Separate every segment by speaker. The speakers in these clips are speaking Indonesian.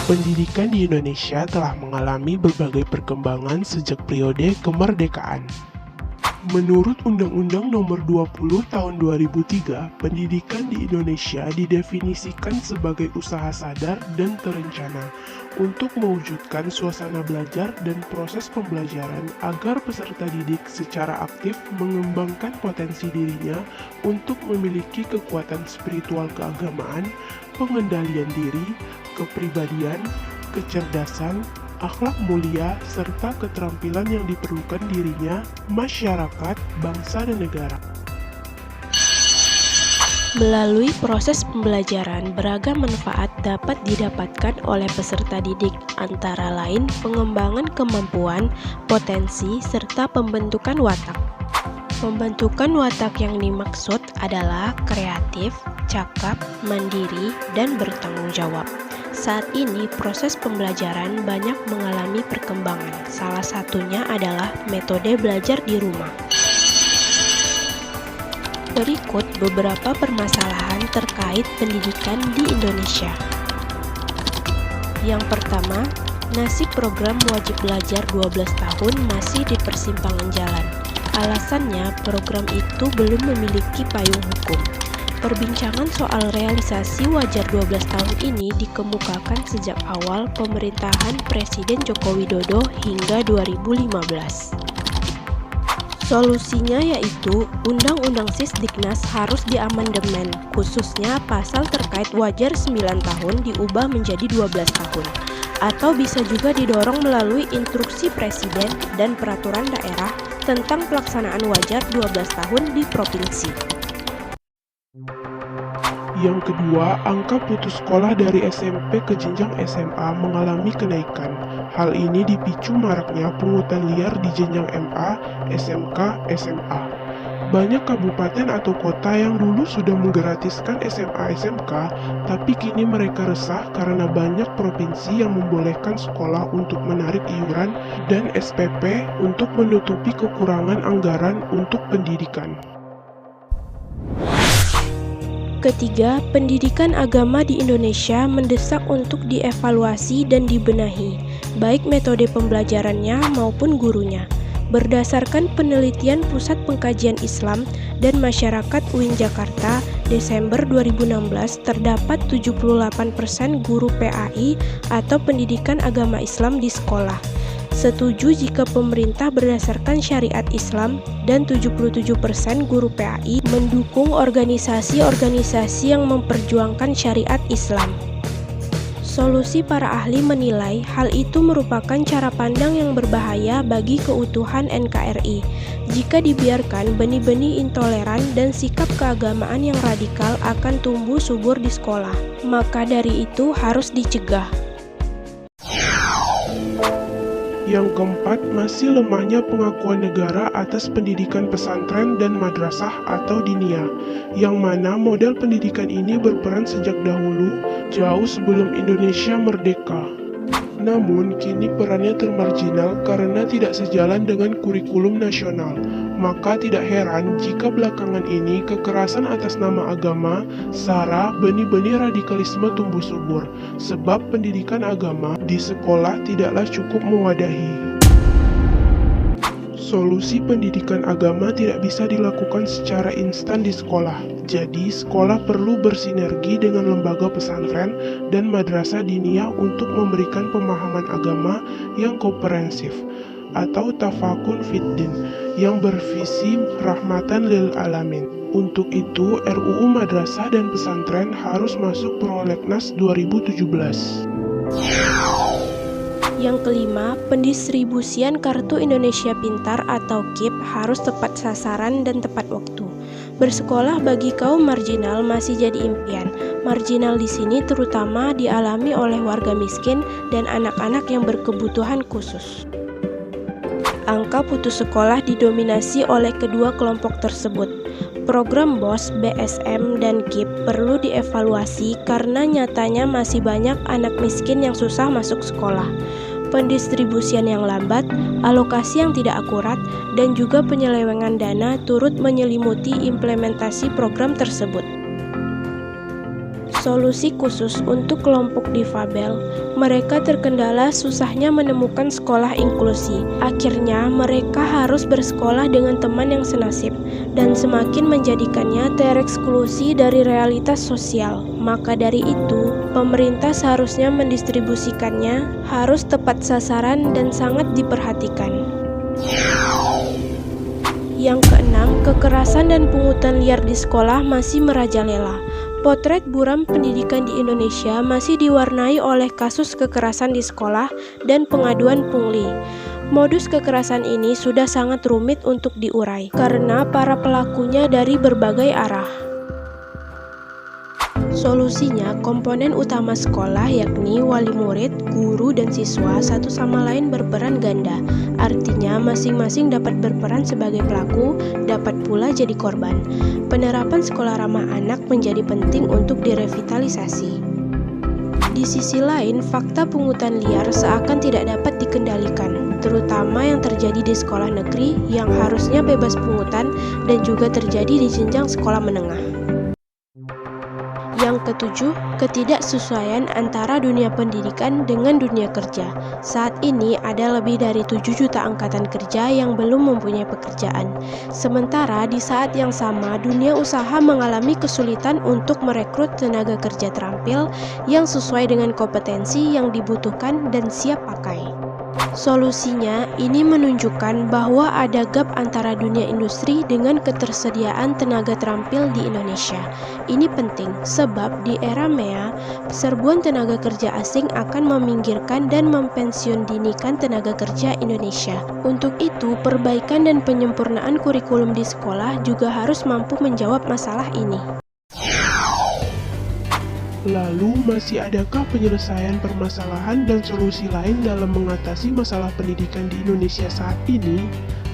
Speaker 1: Pendidikan di Indonesia telah mengalami berbagai perkembangan sejak periode kemerdekaan. Menurut Undang-Undang Nomor 20 Tahun 2003, pendidikan di Indonesia didefinisikan sebagai usaha sadar dan terencana untuk mewujudkan suasana belajar dan proses pembelajaran agar peserta didik secara aktif mengembangkan potensi dirinya untuk memiliki kekuatan spiritual keagamaan, pengendalian diri, kepribadian, kecerdasan, akhlak mulia, serta keterampilan yang diperlukan dirinya, masyarakat, bangsa, dan negara.
Speaker 2: Melalui proses pembelajaran, beragam manfaat dapat didapatkan oleh peserta didik, antara lain pengembangan kemampuan, potensi, serta pembentukan watak. Pembentukan watak yang dimaksud adalah kreatif, cakap, mandiri, dan bertanggung jawab. Saat ini, proses pembelajaran banyak mengalami perkembangan. Salah satunya adalah metode belajar di rumah. Berikut beberapa permasalahan terkait pendidikan di Indonesia. Yang pertama, nasib program wajib belajar 12 tahun masih di persimpangan jalan. Alasannya, program itu belum memiliki payung hukum. Perbincangan soal realisasi wajar 12 tahun ini dikemukakan sejak awal pemerintahan Presiden Joko Widodo hingga 2015. Solusinya yaitu Undang-Undang Sisdiknas harus diamandemen, khususnya pasal terkait wajar 9 tahun diubah menjadi 12 tahun, atau bisa juga didorong melalui instruksi Presiden dan peraturan daerah tentang pelaksanaan wajar 12 tahun di provinsi.
Speaker 1: Yang kedua, angka putus sekolah dari SMP ke jenjang SMA mengalami kenaikan. Hal ini dipicu maraknya pungutan liar di jenjang MA, SMK, SMA. Banyak kabupaten atau kota yang dulu sudah menggratiskan SMA SMK, tapi kini mereka resah karena banyak provinsi yang membolehkan sekolah untuk menarik iuran dan SPP untuk menutupi kekurangan anggaran untuk pendidikan.
Speaker 2: Ketiga, pendidikan agama di Indonesia mendesak untuk dievaluasi dan dibenahi, baik metode pembelajarannya maupun gurunya. Berdasarkan penelitian Pusat Pengkajian Islam dan Masyarakat UIN Jakarta, Desember 2016 terdapat 78% guru PAI atau pendidikan agama Islam di sekolah. Setuju jika pemerintah berdasarkan syariat Islam, dan 77% guru PAI mendukung organisasi-organisasi yang memperjuangkan syariat Islam. Solusi para ahli menilai hal itu merupakan cara pandang yang berbahaya bagi keutuhan NKRI. Jika dibiarkan, benih-benih intoleran dan sikap keagamaan yang radikal akan tumbuh subur di sekolah. Maka dari itu harus dicegah.
Speaker 1: Yang keempat, masih lemahnya pengakuan negara atas pendidikan pesantren dan madrasah atau diniyah, yang mana model pendidikan ini berperan sejak dahulu, jauh sebelum Indonesia merdeka. Namun, kini perannya termarginal karena tidak sejalan dengan kurikulum nasional. Maka tidak heran jika belakangan ini kekerasan atas nama agama, SARA, benih-benih radikalisme tumbuh subur, sebab pendidikan agama di sekolah tidaklah cukup mewadahi. Solusi pendidikan agama tidak bisa dilakukan secara instan di sekolah. Jadi, sekolah perlu bersinergi dengan lembaga pesantren dan madrasah diniyah untuk memberikan pemahaman agama yang komprehensif atau tafakun fiddin yang bervisi rahmatan lil alamin. Untuk itu, RUU Madrasah dan Pesantren harus masuk prolegnas 2017.
Speaker 2: Yang kelima, pendistribusian Kartu Indonesia Pintar atau KIP harus tepat sasaran dan tepat waktu. Bersekolah bagi kaum marginal masih jadi impian. Marginal di sini terutama dialami oleh warga miskin dan anak-anak yang berkebutuhan khusus. Angka putus sekolah didominasi oleh kedua kelompok tersebut. Program BOS, BSM, dan KIP perlu dievaluasi karena nyatanya masih banyak anak miskin yang susah masuk sekolah. Pendistribusian yang lambat, alokasi yang tidak akurat, dan juga penyelewengan dana turut menyelimuti implementasi program tersebut. solusi khusus untuk kelompok difabel. Mereka terkendala susahnya menemukan sekolah inklusi. Akhirnya, mereka harus bersekolah dengan teman yang senasib dan semakin menjadikannya tereksklusi dari realitas sosial. Maka dari itu, pemerintah seharusnya mendistribusikannya harus tepat sasaran dan sangat diperhatikan. Yang keenam, kekerasan dan pungutan liar di sekolah masih merajalela. Potret buram pendidikan di Indonesia masih diwarnai oleh kasus kekerasan di sekolah dan pengaduan pungli. Modus kekerasan ini sudah sangat rumit untuk diurai karena para pelakunya dari berbagai arah. Solusinya, komponen utama sekolah yakni wali murid, guru, dan siswa satu sama lain berperan ganda. Artinya masing-masing dapat berperan sebagai pelaku, dapat pula jadi korban. Penerapan sekolah ramah anak menjadi penting untuk direvitalisasi. Di sisi lain, fakta pungutan liar seakan tidak dapat dikendalikan, terutama yang terjadi di sekolah negeri yang harusnya bebas pungutan dan juga terjadi di jenjang sekolah menengah. Yang ketujuh, ketidaksesuaian antara dunia pendidikan dengan dunia kerja. Saat ini ada lebih dari 7 juta angkatan kerja yang belum mempunyai pekerjaan. Sementara di saat yang sama, dunia usaha mengalami kesulitan untuk merekrut tenaga kerja terampil yang sesuai dengan kompetensi yang dibutuhkan dan siap pakai. Solusinya, ini menunjukkan bahwa ada gap antara dunia industri dengan ketersediaan tenaga terampil di Indonesia. Ini penting, sebab di era MEA, serbuan tenaga kerja asing akan meminggirkan dan mempensiun dinikan tenaga kerja Indonesia. Untuk itu, perbaikan dan penyempurnaan kurikulum di sekolah juga harus mampu menjawab masalah ini.
Speaker 1: Lalu, masih adakah penyelesaian permasalahan dan solusi lain dalam mengatasi masalah pendidikan di Indonesia saat ini?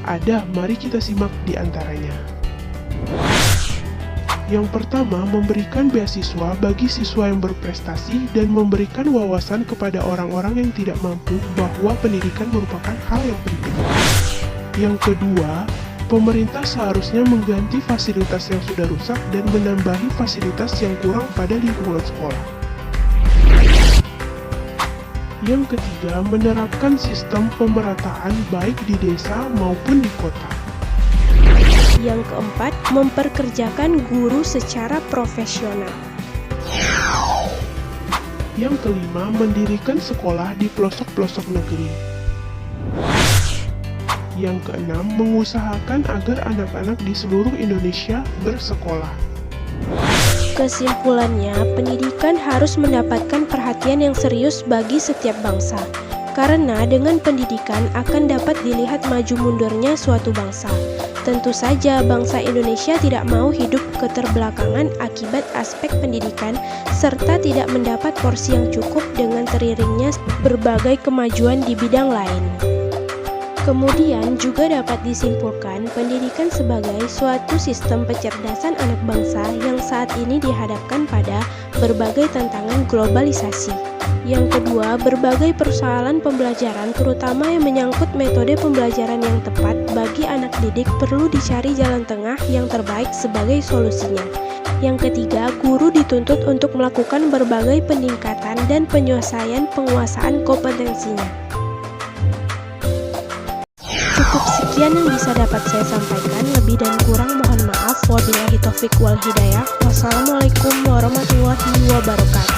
Speaker 1: Ada, mari kita simak di antaranya. Yang pertama, memberikan beasiswa bagi siswa yang berprestasi dan memberikan wawasan kepada orang-orang yang tidak mampu bahwa pendidikan merupakan hal yang penting. Yang kedua, pemerintah seharusnya mengganti fasilitas yang sudah rusak dan menambahi fasilitas yang kurang pada lingkungan sekolah. Yang ketiga, menerapkan sistem pemerataan baik di desa maupun di kota.
Speaker 2: Yang keempat, memperkerjakan guru secara profesional.
Speaker 1: Yang kelima, mendirikan sekolah di pelosok-pelosok negeri. Yang keenam, mengusahakan agar anak-anak di seluruh Indonesia bersekolah.
Speaker 2: Kesimpulannya, pendidikan harus mendapatkan perhatian yang serius bagi setiap bangsa. Karena dengan pendidikan akan dapat dilihat maju mundurnya suatu bangsa. Tentu saja bangsa Indonesia tidak mau hidup keterbelakangan akibat aspek pendidikan serta tidak mendapat porsi yang cukup dengan teriringnya berbagai kemajuan di bidang lain. Kemudian juga dapat disimpulkan pendidikan sebagai suatu sistem pencerdasan anak bangsa yang saat ini dihadapkan pada berbagai tantangan globalisasi. Yang kedua, berbagai persoalan pembelajaran terutama yang menyangkut metode pembelajaran yang tepat bagi anak didik perlu dicari jalan tengah yang terbaik sebagai solusinya. Yang ketiga, guru dituntut untuk melakukan berbagai peningkatan dan penyelesaian penguasaan kompetensinya. Cukup sekian yang bisa dapat saya sampaikan, lebih dan kurang mohon maaf. Wabillahi taufiq wal hidayah. Wassalamualaikum warahmatullahi wabarakatuh.